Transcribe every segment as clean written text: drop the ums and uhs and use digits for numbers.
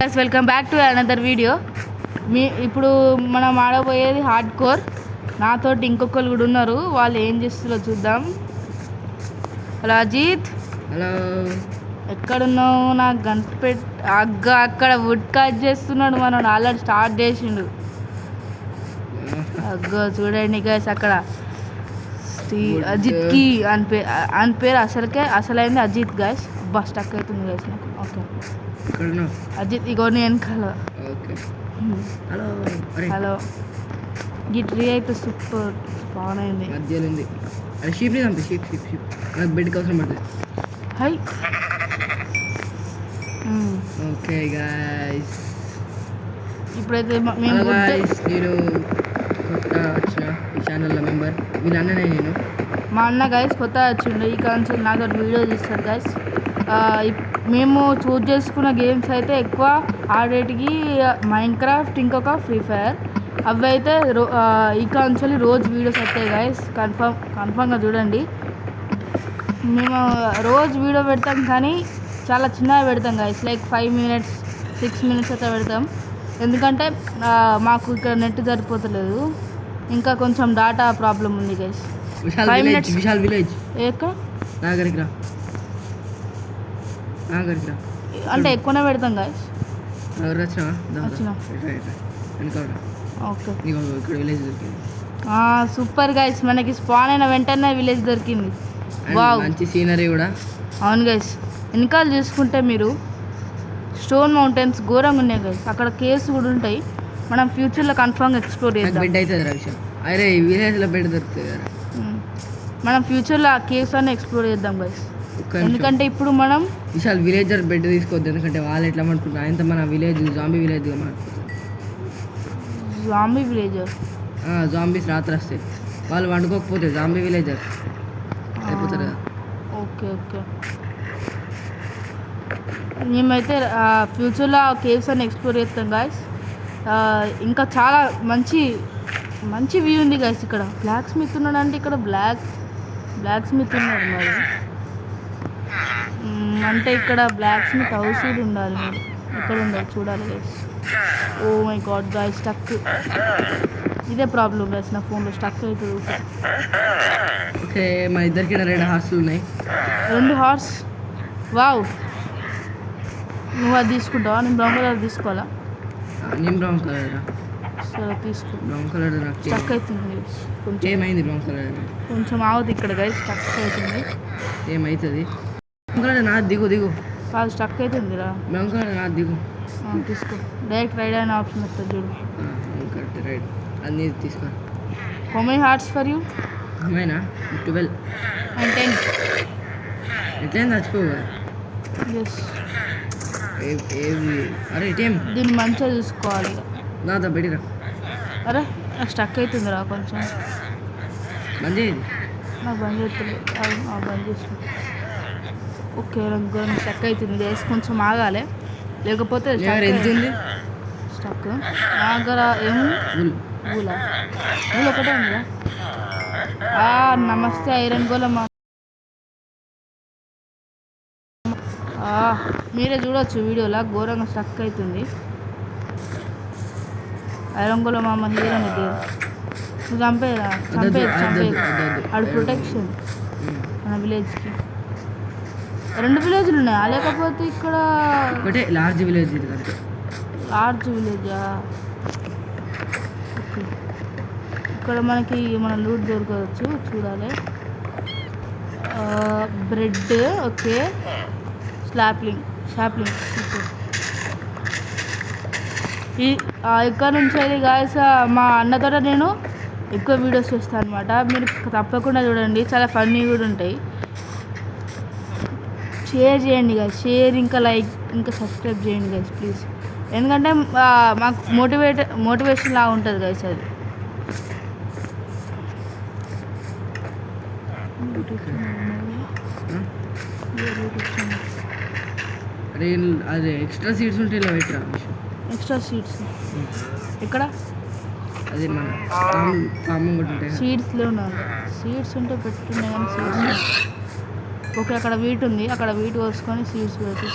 Welcome back to another video. ఇప్పుడు మనం ఆడబోయేది hard core. నాతోటి ఇంకొకరు కూడా ఉన్నారు, వాళ్ళు ఏం చేస్తున్నారో చూద్దాం. హలో అజిత్. హలో, ఎక్కడున్నావు? నాకు గంటపెట్ అక్కడ వుడ్ కట్ చేస్తున్నాడు, మనం ఆల్రెడీ స్టార్ట్ చేసిండు. అగ్గో చూడండి గైస్, అక్కడ అజిత్కి అని పేరు అసలైంది అజిత్ గైస్. అబ్బా స్టక్ అవుతుంది గైస్ నాకు. ఓకే అజిత్ ఇగో వెనకాల. హలో ఈ ట్రీ అయితే సూపర్ స్పాన్ అయింది. హై ఓకే గైస్, ఇప్పుడైతే నేను కొత్త వచ్చిన ఈ ఛానల్లో మెంబర్. వీళ్ళ అన్ననే నేను. మా అన్న గైస్ కొత్త వచ్చిండు, ఈ కాన్సెప్ట్ నాతో వీడియో తీస్తారు గైస్. మేము చూజ్ చేసుకున్న గేమ్స్ అయితే ఎక్కువ ఆడేటికి మైండ్ క్రాఫ్ట్, ఇంకొక ఫ్రీ ఫైర్. అవి అయితే ఈ కాన్సెప్ట్ రోజు వీడియోస్ వస్తాయి గైస్. కన్ఫామ్గా చూడండి. మేము రోజు వీడియో పెడతాం, కానీ చాలా చిన్నగా పెడతాం గైస్. లైక్ 5 minutes 6 minutes అయితే పెడతాం. ఎందుకంటే మాకు ఇక్కడ నెట్ సరిపోతలేదు, ఇంకా కొంచెం డాటా ప్రాబ్లం ఉంది గైస్. 5 minutes విశాల్ విలేజ్ ఎక్కడ నాగరికరా అంటే ఎక్కువనే పెడతాం గైస్. ఓకే ఇక్కడ విలేజ్ దొరికింది. సూపర్ గైస్, మనకి స్పాన్ అయిన వెంటనే విలేజ్ దొరికింది. వావ్, మంచి సీనరీ కూడా. అవును గైస్, వెనకాల చూసుకుంటే మీరు స్టోన్ మౌంటైన్స్ ఘోరంగా ఉన్నాయి గైస్. అక్కడ కేవ్స్ కూడా ఉంటాయి, మనం ఫ్యూచర్లో కన్ఫర్మ్గా ఎక్స్ప్లోర్ చేద్దాం. బెడ్ అవుతుంది రా విషయం. అరే విలేజ్లో బెడ్ దొరుకుతుంది కదా, మనం ఫ్యూచర్లో ఆ కేవ్స్ అన్నీ ఎక్స్ప్లోర్ చేద్దాం గైస్. ఎందుకంటే ఇప్పుడు మనం విశాల్ విలేజర్ బెడ్ తీసుకోవద్దు, ఎందుకంటే వాళ్ళు ఎట్లా అనుకుంటున్నారు ఇంత మన village zombie village zombie villager. Zombies రాత్రి వస్తాయి, వాళ్ళు వండుకోకపోతే జాంబీ విలేజర్ అయిపోతారు కదా. ఓకే ఓకే, మేమైతే ఫ్యూచర్లో కేవ్స్ అన్ని ఎక్స్ప్లోర్ చేస్తాం గాయస్. ఇంకా చాలా మంచి మంచి వ్యూ ఉంది గాయస్. ఇక్కడ బ్లాక్ స్మిత్ ఉన్నాడు, అంటే ఇక్కడ బ్లాక్ స్మిత్ ఉన్నాడు. మరి అంటే ఇక్కడ బ్లాక్ స్మిత్ హౌస్ కూడా ఉండాలి, మరి ఎక్కడ ఉండాలి చూడాలి guys. Oh my God guys, stuck. ఇదే ప్రాబ్లం గైస్, నా ఫోన్లో స్టక్ అవుతుంది. ఓకే, మా ఇద్దరికి 2 హార్స్లు ఉన్నాయి. 2 హార్స్? వావ్, నువ్వు అది తీసుకుంటావా? నేను బ్రౌన్ కలర్ తీసుకోవాలా? నేను బ్రౌన్ కలర్. సరే తీసుకో. బ్రౌన్ కలర్ నాకు స్టక్ అవుతుంది కొంచెం. ఏమైంది బ్రౌన్ కలర్? కొంచెం ఆవుతుంది ఇక్కడ గైస్, స్టక్ అవుతుంది. ఏమవుతుంది? బ్రౌన్ కలర్ నా దిగు కాదు, స్టక్ అవుతుందిరా. బ్రౌన్ కలర్ నా దిగు. తీసుకో, డైరెక్ట్ రైడ్ అయిన ఆప్షన్ వస్తుంది చూడు. Correct, right. అన్నీ తీసుకో. How many hearts for you? అమ్మాయినా 12 and 10. ఎట్లయింది చచ్చిపోవు? ఎస్. అరే టైం దీన్ని మంచిగా చూసుకోవాలి. నాతో పెట్టిరా. అరే నాకు స్టక్ అవుతుందిరా కొంచెం. బంద్ చేయి. నాకు బంద్ చేస్తలేదు, బంద్ చేసిన. ఓకే, రంగు స్టక్ అవుతుంది గైస్, కొంచెం ఆగాలి, లేకపోతే స్టక్. నా దగ్గర ఏముంది? ఊలా ఒకటే ఉందిరా. నమస్తే ఐరన్ గోళం. మీరే చూడవచ్చు వీడియోలో, ఘోరంగా స్టక్ అవుతుంది. ఐరన్ గోళం అమ్మ హీరో ఇది. నువ్వు చంపేది ఆడు ప్రొటెక్షన్ మన విలేజ్కి. 2 విలేజ్లు ఉన్నాయా? లేకపోతే ఇక్కడ ఒకటే లార్జ్ విలేజ్. లార్జ్ విలేజా? ఓకే, ఇక్కడ మనకి మన లూట్ దొరకవచ్చు, చూడాలి. Bread, okay. షాప్లింగ్ ఇక్కడ నుంచి అయితే గాయస్ మా అన్నతో నేను ఎక్కువ వీడియోస్ చేస్తాను అనమాట. మీరు తప్పకుండా చూడండి, చాలా ఫన్నీ కూడా ఉంటాయి. షేర్ చేయండి గైస్, షేర్, ఇంకా లైక్, ఇంకా సబ్స్క్రైబ్ చేయండి గైస్ ప్లీజ్. ఎందుకంటే మాకు మోటివేషన్ లాగా ఉంటుంది గైస్ అది. అదే ఎక్స్ట్రా సీట్స్ ఉంటాయి ఇలా పెట్టరా. ఎక్స్ట్రా సీట్స్ ఎక్కడ? అదే మన ఫామ్ కూడా ఉంటాయి. సీడ్స్లో ఉన్నాయి, సీడ్స్ ఉంటే పెట్టున్నాయి కానీ సీడ్స్. ఓకే, అక్కడ వీట్ ఉంది, అక్కడ వీట్ కోసుకొని సీడ్స్ పెట్టి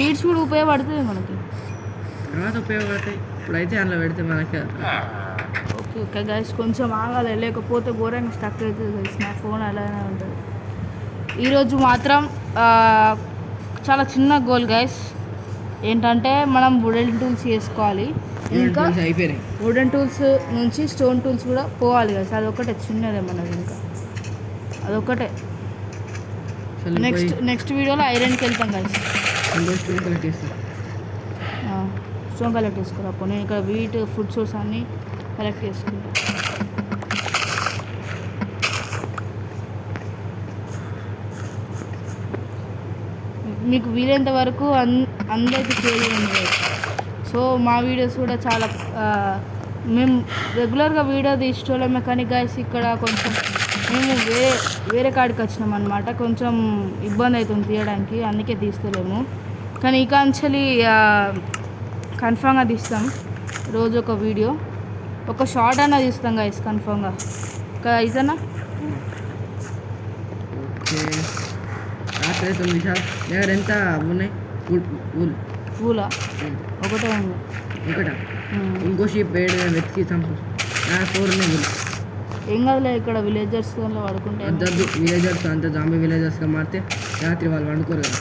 షీట్స్ కూడా ఉపయోగపడుతుంది మనకి. తర్వాత ఉపయోగపడతాయి. ఇప్పుడైతే అందులో పెడితే మనకి ఓకే ఓకే గైస్, కొంచెం ఆగాలి, లేకపోతే ఘోరంగా స్టక్ అవుతుంది గైస్. నా ఫోన్ అలానే ఉంటుంది. ఈరోజు మాత్రం చాలా చిన్న గోల్ గైస్. ఏంటంటే మనం వుడెన్ టూల్స్ చేసుకోవాలి. ఇంకా అయిపోయినాయి. వుడెన్ టూల్స్ నుంచి స్టోన్ టూల్స్ కూడా పోవాలి గైస్. అదొకటే చిన్నదే మనది, ఇంకా అదొకటే. నెక్స్ట్ వీడియోలో ఐరన్కి వెళ్తాం గైస్. స్టోన్ కలెక్ట్ చేస్తాం. స్టోన్ కలెక్ట్ చేసుకురా. అప్పుడు నేను ఇక్కడ వీట్ ఫుడ్ సోర్స్ అన్నీ కలెక్ట్ చేసుకుంటా. మీకు వీలైనంత వరకు అందరికీ షేర్ చేయండి. సో మా వీడియోస్ కూడా చాలా మేము రెగ్యులర్గా వీడియో తీసుకోలేమే, కానీ గైస్ ఇక్కడ కొంచెం మేము వేరే కాడికి వచ్చినాం అనమాట. కొంచెం ఇబ్బంది అవుతుంది తీయడానికి, అందుకే తీస్తలేము. కానీ ఇక అంచలి కన్ఫామ్గా తీస్తాం. రోజు ఒక వీడియో, ఒక షార్ట్ అన్నా తీస్తాం గైస్ కన్ఫామ్గా. ఇదేనా రాత్రి 9 నిమిషాలు దగ్గర ఎంత ఉన్నాయి? ఊలా ఒకటే ఉంది. ఒకటా? ఇంకో షీప్ వెతికి చంపు. 4 ఉన్నాయి. ఏం కాదులే, ఇక్కడ విలేజర్స్ పడుకుంటే వద్దద్దు. విలేజర్స్ అంత జాంబీ విలేజర్స్గా మారితే రాత్రి వాళ్ళు వండుకోరు కదా.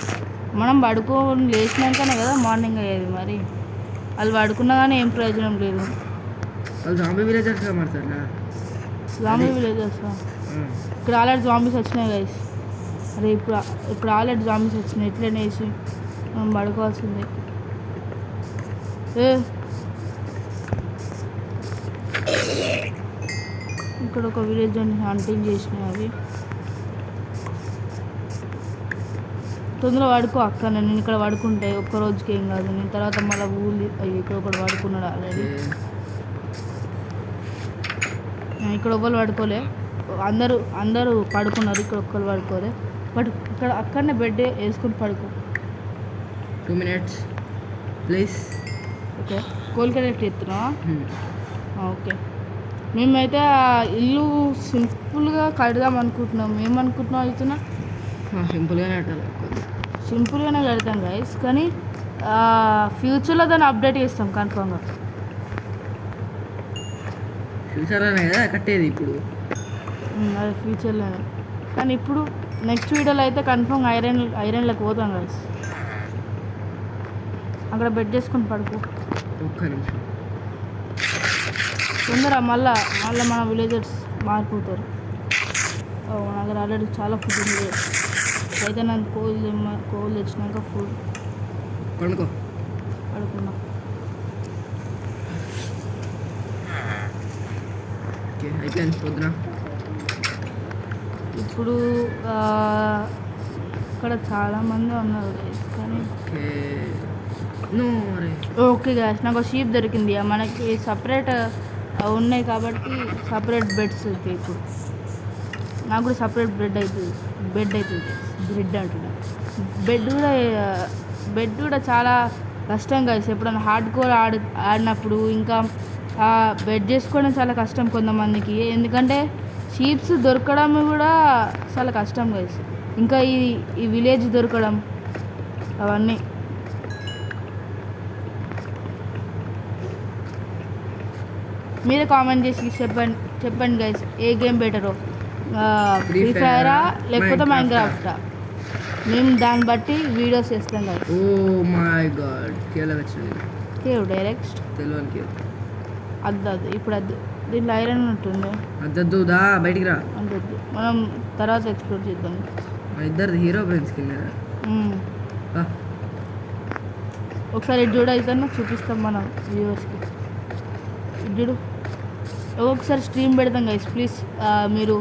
మనం పడుకోని లేచినాకనే కదా మార్నింగ్ అయ్యేది. మరి వాళ్ళు పడుకున్నా కానీ ఏం ప్రయోజనం లేదు. వాళ్ళు జాంబీ విలేజర్స్గా మారుతారా? జాంబీ విలేజర్స్ ఇక్కడ ఆల్రెడీ జాంబీస్ వచ్చినాయి గైస్. అరే ఇప్పుడు ఆల్రెడీ జాంబీస్ వచ్చినాయి. ఎట్లనే వేసి మనం పడుకోవాల్సిందే. ఇక్కడ ఒక విలేజ్ అని హంటింగ్ చేసినాయి. అవి తొందరగా పడుకో అక్క. నేను ఇక్కడ పడుకుంటే ఒక్క రోజుకి ఏం కాదు. నేను తర్వాత మళ్ళీ ఊళ్ళు ఇక్కడ ఒకటి పడుకున్నాడు ఆల్రెడీ. ఇక్కడ ఒక్కరు పడుకోలే, అందరూ పడుకున్నారు. ఇక్కడ ఒక్కరు పడుకోలే. ఇక్కడ అక్కడనే బెడ్ వేసుకొని పడుకో. 2 minutes please. Okay, coal collect చేస్తున్నావా? ఓకే, మేమైతే ఇల్లు సింపుల్గా కడదాం అనుకుంటున్నాం. ఏమనుకుంటున్నాం అవుతున్నా? సింపుల్గానే కడతాం గైస్, కానీ ఫ్యూచర్లో దాన్ని అప్డేట్ చేస్తాం కన్ఫామ్గా. ఫ్యూచర్లోనే కదా కట్టేది ఇప్పుడు. అదే ఫ్యూచర్లోనే, కానీ ఇప్పుడు నెక్స్ట్ వీడియోలో అయితే కన్ఫామ్గా ఐరన్లోకి పోతాం గైస్. అక్కడ బెడ్ చేసుకొని పడుకో. ఒక్క నిమిషం తొందర. మళ్ళీ మన విలేజర్స్ మారిపోతారు. నా దగ్గర ఆల్రెడీ చాలా ఫుడ్ ఉంది. అయితే నాకు కోల్ తెచ్చినాక ఫుడ్ పడుకున్నా. అయిపోయింది పొద్దున. ఇప్పుడు ఇక్కడ చాలామంది ఉన్నారు గైస్, కానీ ఓకే గైస్, నాకు షీప్ దొరికింది. మనకి సపరేట్ ఉన్నాయి కాబట్టి సపరేట్ బెడ్స్ అవుతాయి. ఇప్పుడు నాకు కూడా సపరేట్ బెడ్ అవుతుంది. బ్రెడ్ అంటున్నా. బెడ్ కూడా చాలా కష్టం గైస్. ఎప్పుడైనా హార్డ్ కోర్ ఆడినప్పుడు ఇంకా బెడ్ చేసుకోవడం చాలా కష్టం కొంతమందికి. ఎందుకంటే షీప్స్ దొరకడం కూడా చాలా కష్టం గైస్. ఇంకా ఈ విలేజ్ దొరకడం అవన్నీ. మీరే కామెంట్ చేసి చెప్పండి గైస్, ఏ గేమ్ బెటరో, ఫ్రీ ఫైరా లేకపోతే మైన్క్రాఫ్టా? మేము దాన్ని బట్టి వీడియోస్ చేస్తాం guys. Oh my god, cave direct అద్దద్దు. ఇప్పుడు అద్దు, దీంట్లో ఐరన్ ఉంటుంది. అద్దద్దు, దా బయటికి రా. అద్దద్దు, మనం తర్వాత ఎక్స్ప్లోర్ చేద్దాం. ఇద్దరు హీరో ఫ్రెండ్స్ కింద ఒకసారి ఇటు చూడ అయితే చూపిస్తాం మనం వ్యూవర్స్కి. ఇటు చూడు, ఒకసారి స్ట్రీమ్ పెడతాం గైస్. ప్లీజ్ మీరు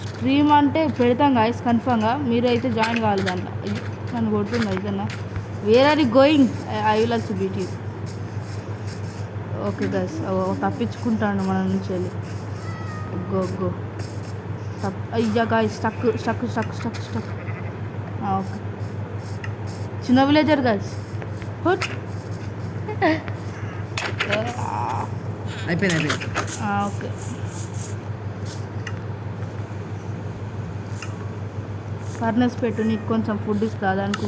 స్ట్రీమ్ అంటే పెడతాం గైస్ కన్ఫామ్గా. మీరు అయితే జాయిన్ కావాలి దాంట్లో. నన్ను కొడుతుంది అయితేనా. Where are you going? I will also beat you. Okay guys, తప్పించుకుంటాను మన నుంచి వెళ్ళి. గో అయ్యా గైస్, స్టక్. ఓకే, చిన్న విలేజర్ గైస్. అయిపోయింది. ఓకే, ఫర్నెస్ పెట్టు, నీకు కొంచెం ఫుడ్ ఇస్తా. దానికి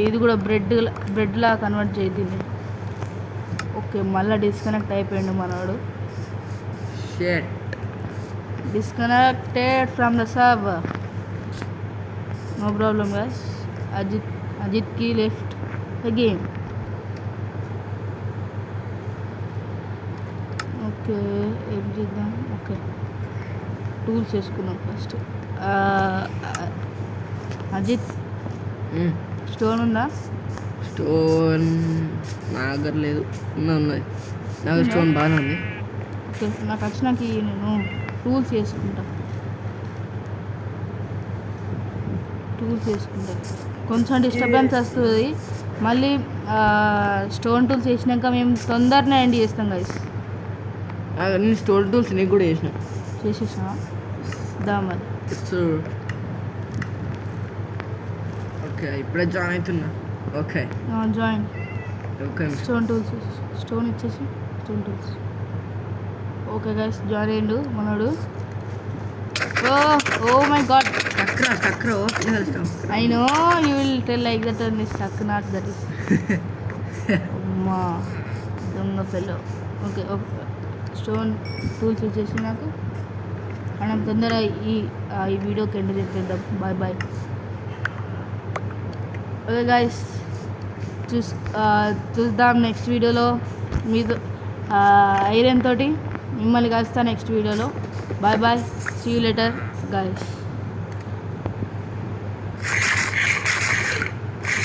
ఇది కూడా బ్రెడ్లా కన్వర్ట్ చేయద్ది. ఓకే, మళ్ళీ డిస్కనెక్ట్ అయిపోయిండు మనవాడు. షేట్ disconnected from the server. No problem guys. Ajith కి లెఫ్ట్ ద గేమ్. ఓకే, ఏం చేద్దాం? ఓకే, టూల్స్ వేసుకున్నాం ఫస్ట్. అజిత్, స్టోన్ ఉందా? స్టోన్ నా దగ్గర లేదు. ఉన్నది నాకు స్టోన్ బాగానే ఉంది. ఓకే, నాకు వచ్చినాక నేను టూల్స్ వేసుకుంటా. కొంచెం డిస్టర్బెన్స్ వస్తుంది. మళ్ళీ స్టోన్ టూల్స్ వేసినాక మేము తొందరనే ఎండ్ చేస్తాం గైస్. నేను స్టోన్ టూల్స్ నీకు కూడా చేసేసా దా మరి. ఓకే, ఇప్పుడే జాయిన్ అవుతున్నా. Okay join. Okay, stone tools ఇచ్చేసి stone tools. Okay guys, join అయ్యిండు మనోడు. Oh my god, stuck I know you will tell like that and stuck not that is. అమ్మా దొంగ ఫెలో. ఓకే, స్టోన్ టూల్స్ వచ్చేసి నాకు మనం తొందరగా ఈ వీడియోకి ఎండ్ చేద్దాం. Bye bye. ఓకే గైస్, చూద్దాం నెక్స్ట్ వీడియోలో. మీతో ఐరన్ తోటి మిమ్మల్ని కలుస్తా నెక్స్ట్ వీడియోలో. Bye bye, see you later guys.